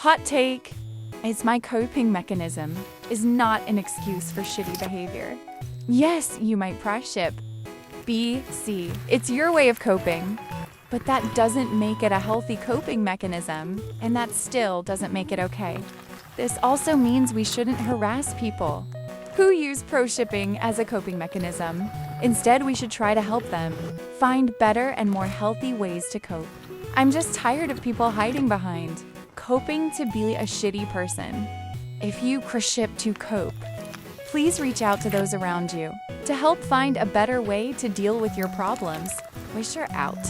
Hot take. It's my coping mechanism is not an excuse for shitty behavior. Yes, you might price ship. B, C. It's your way of coping. But that doesn't make it a healthy coping mechanism, and that still doesn't make it okay. This also means we shouldn't harass people who use pro-shipping as a coping mechanism. Instead, we should try to help them find better and more healthy ways to cope. I'm just tired of people hiding behind coping to be a shitty person. If you ship to cope, please reach out to those around you to help find a better way to deal with your problems. Wish her out.